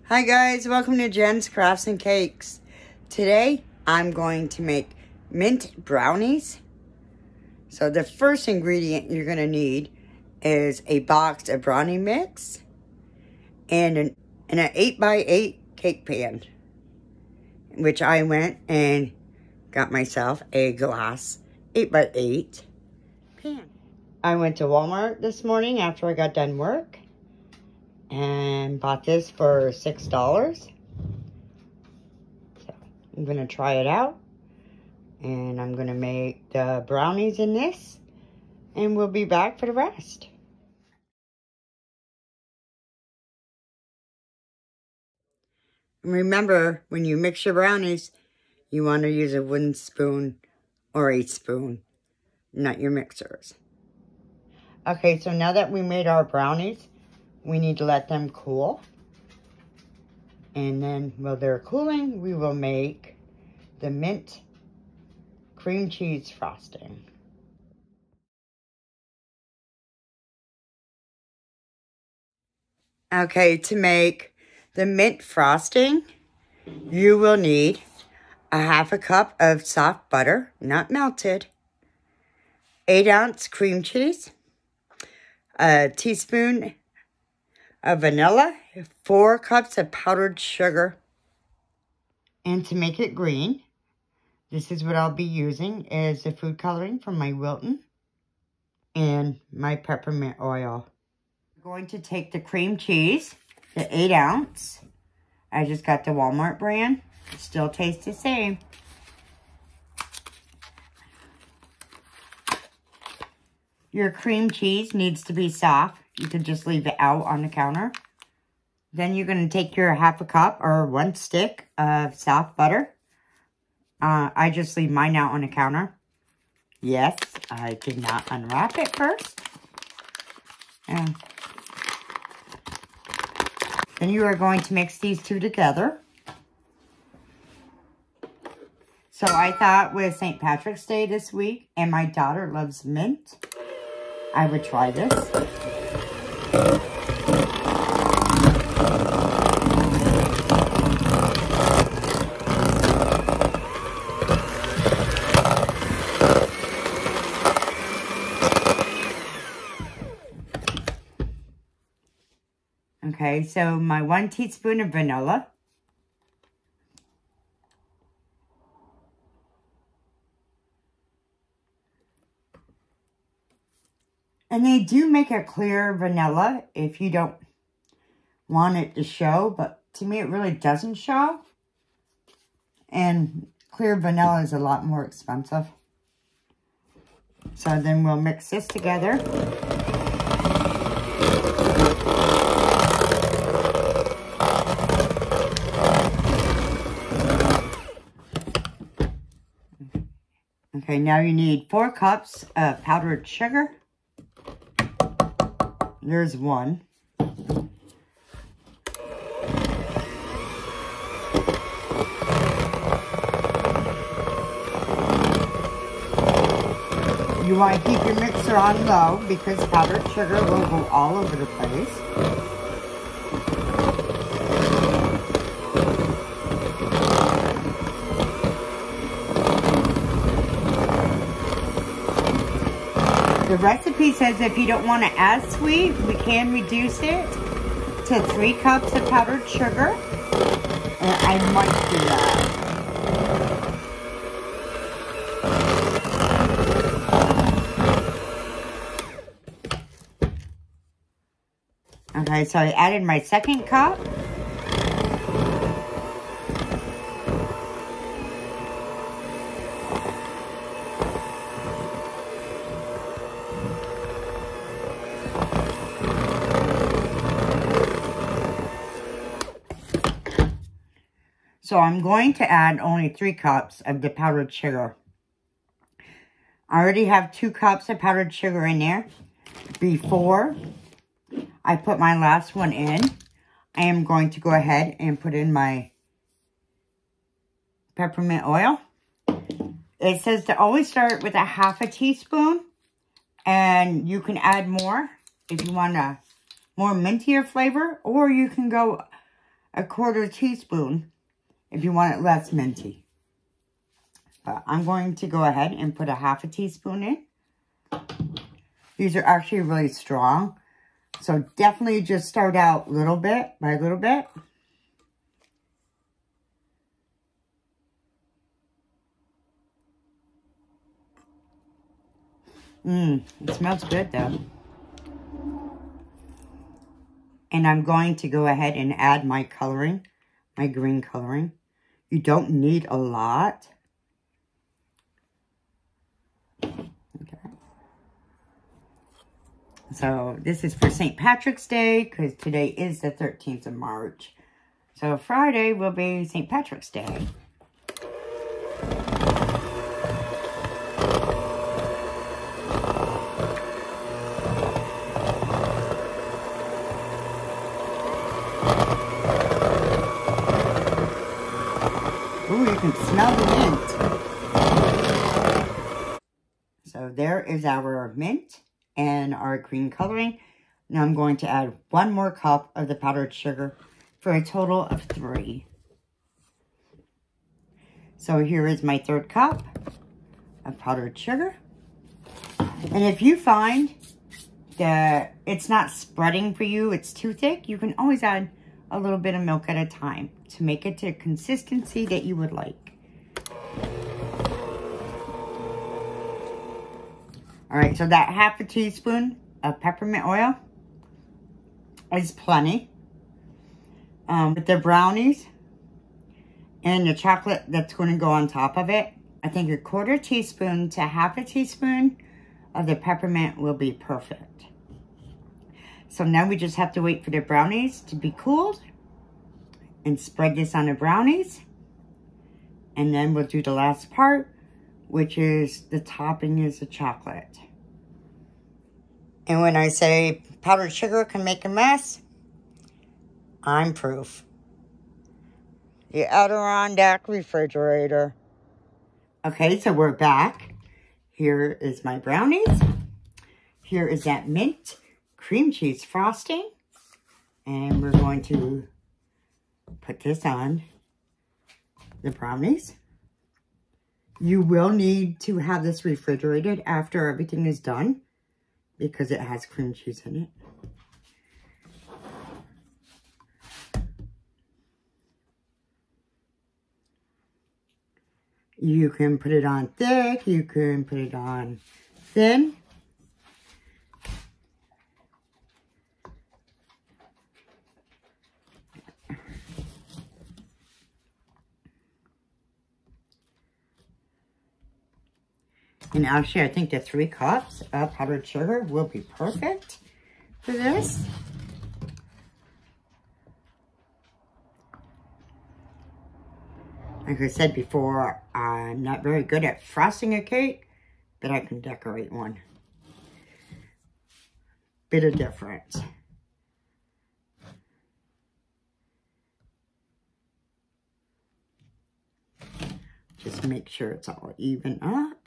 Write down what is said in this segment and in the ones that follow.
Hi guys, welcome to Jen's Crafts and Cakes. Today I'm going to make mint brownies. So the first ingredient you're going to need is a box of brownie mix and an 8x8 cake pan, which I went and got myself a glass 8x8 pan. I went to Walmart this morning after I got done work and bought this for $6. So I'm going to try it out. And I'm going to make the brownies in this. And we'll be back for the rest. Remember, when you mix your brownies, you want to use a wooden spoon or a spoon, not your mixers. Okay, so now that we made our brownies, we need to let them cool. And then while they're cooling, we will make the mint cream cheese frosting. Okay, to make the mint frosting, you will need a half a cup of soft butter, not melted, 8-ounce cream cheese, a teaspoon of vanilla, 4 cups of powdered sugar. And to make it green, this is what I'll be using, is the food coloring from my Wilton and my peppermint oil. I'm going to take the cream cheese, the 8-ounce. I just got the Walmart brand. It still tastes the same. Your cream cheese needs to be soft. You can just leave it out on the counter. Then you're going to take your half a cup or 1 stick of soft butter. I just leave mine out on the counter. Yes, I did not unwrap it first. And then you are going to mix these two together. So I thought with St. Patrick's Day this week, and my daughter loves mint, I would try this. Okay, so my 1 teaspoon of vanilla. And they do make a clear vanilla if you don't want it to show, but to me it really doesn't show. And clear vanilla is a lot more expensive. So then we'll mix this together. Okay, now you need 4 cups of powdered sugar. There's 1. You want to keep your mixer on low because powdered sugar will go all over the place. The recipe says if you don't want it as sweet, we can reduce it to 3 cups of powdered sugar. And I might do that. Okay, so I added my 2nd cup. So I'm going to add only 3 cups of the powdered sugar. I already have 2 cups of powdered sugar in there. Before I put my last one in, I am going to go ahead and put in my peppermint oil. It says to always start with a half a teaspoon, and you can add more if you want a more mintier flavor, or you can go a 1/4 teaspoon if you want it less minty. But I'm going to go ahead and put a 1/2 teaspoon in. These are actually really strong. So definitely just start out little bit by little bit. It smells good though. And I'm going to go ahead and add my coloring, my green coloring. You don't need a lot. Okay. So this is for St. Patrick's Day because today is the 13th of March. So Friday will be St. Patrick's Day. Ooh, you can smell the mint. So there is our mint and our green coloring. Now I'm going to add 1 more cup of the powdered sugar for a total of 3. So here is my 3rd cup of powdered sugar. And if you find that it's not spreading for you, it's too thick, you can always add a little bit of milk at a time to make it to a consistency that you would like. All right, so that 1/2 teaspoon of peppermint oil is plenty. With the brownies and the chocolate that's going to go on top of it, I think a 1/4 teaspoon to 1/2 teaspoon of the peppermint will be perfect. So now we just have to wait for the brownies to be cooled and spread this on the brownies. And then we'll do the last part, which is the topping is the chocolate. And when I say powdered sugar can make a mess, I'm proof. The Adirondack refrigerator. Okay, so we're back. Here is my brownies. Here is that mint cream cheese frosting. And we're going to put this on the brownies. You will need to have this refrigerated after everything is done because it has cream cheese in it. You can put it on thick, you can put it on thin. And actually, I think the 3 cups of powdered sugar will be perfect for this. Like I said before, I'm not very good at frosting a cake, but I can decorate one. Bit of difference. Just make sure it's all even up.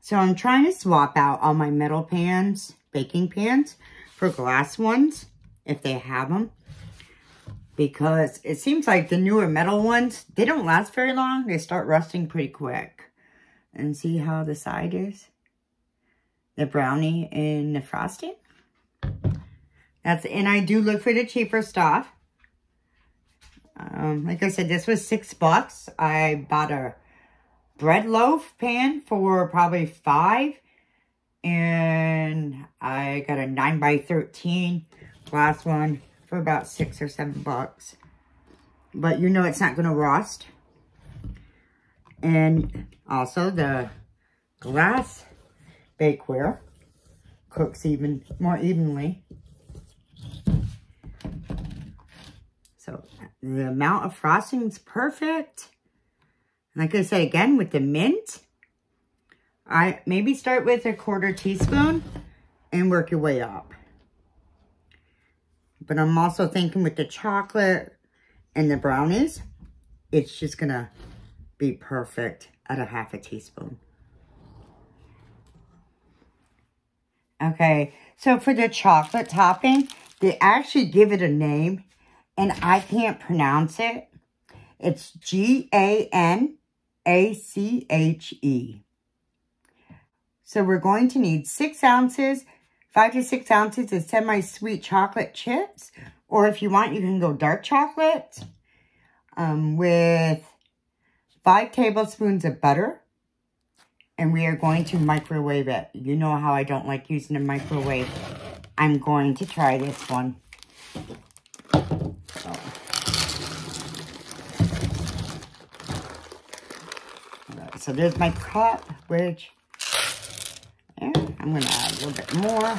So I'm trying to swap out all my metal pans, baking pans, for glass ones, if they have them. Because it seems like the newer metal ones, they don't last very long. They start rusting pretty quick. And see how the side is? The brownie and the frosting. And I do look for the cheaper stuff. Like I said, this was $6. I bought a bread loaf pan for probably $5, and I got a 9x13 glass one for about $6 or $7. But you know it's not going to rust. And also the glass bakeware cooks even more evenly. So the amount of frosting is perfect. Like I said, again, with the mint, I maybe start with a 1/4 teaspoon and work your way up. But I'm also thinking with the chocolate and the brownies, it's just going to be perfect at a 1/2 teaspoon. Okay, so for the chocolate topping, they actually give it a name, and I can't pronounce it. It's Ganache. So we're going to need 6 ounces, 5 to 6 ounces of semi-sweet chocolate chips. Or if you want, you can go dark chocolate with 5 tablespoons of butter. And we are going to microwave it. You know how I don't like using a microwave. I'm going to try this one. So there's my cup, which, yeah, I'm going to add a little bit more.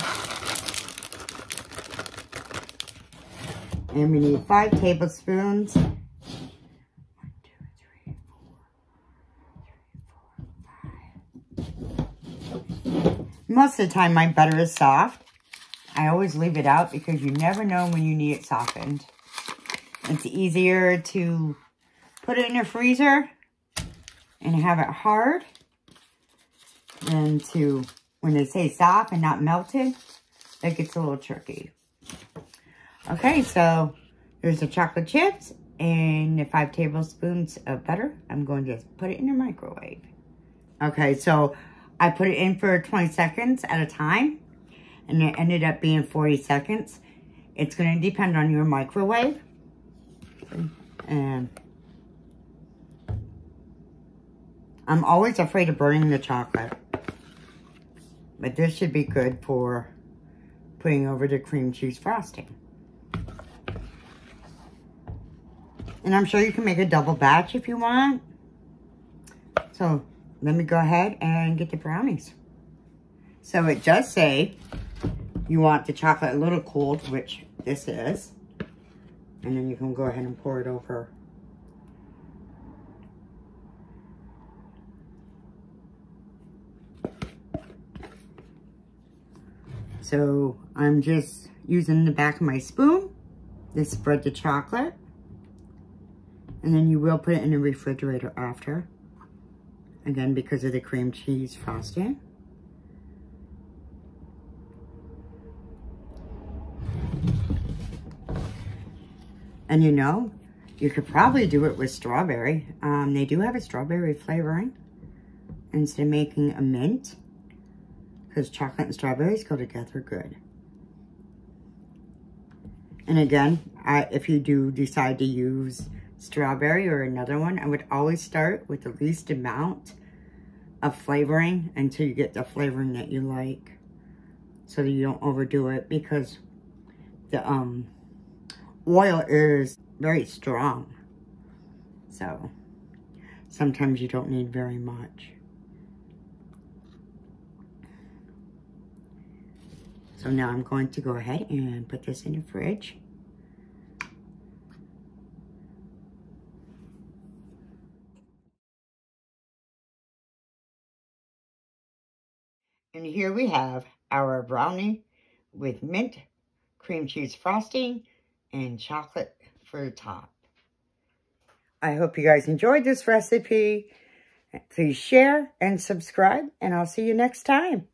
And we need 5 tablespoons. 1, 2, 3, 4, 5. Most of the time my butter is soft. I always leave it out because you never know when you need it softened. It's easier to put it in your freezer and have it hard than to, when they say soft and not melted, that gets a little tricky. Okay, so there's the chocolate chips and the 5 tablespoons of butter. I'm going to just put it in the microwave. Okay, so I put it in for 20 seconds at a time, and it ended up being 40 seconds. It's going to depend on your microwave. And I'm always afraid of burning the chocolate. But this should be good for putting over the cream cheese frosting. And I'm sure you can make a double batch if you want. So let me go ahead and get the brownies. So it does say you want the chocolate a little cooled, which this is. And then you can go ahead and pour it over. So I'm just using the back of my spoon to spread the chocolate. And then you will put it in the refrigerator after. Again, because of the cream cheese frosting. And you know, you could probably do it with strawberry. They do have a strawberry flavoring instead of making a mint. Because chocolate and strawberries go together good. And again, if you do decide to use strawberry or another one, I would always start with the least amount of flavoring until you get the flavoring that you like. So that you don't overdo it, because the oil is very strong. So sometimes you don't need very much. So now I'm going to go ahead and put this in the fridge. And here we have our brownie with mint, cream cheese frosting, and chocolate for the top. I hope you guys enjoyed this recipe. Please share and subscribe, and I'll see you next time.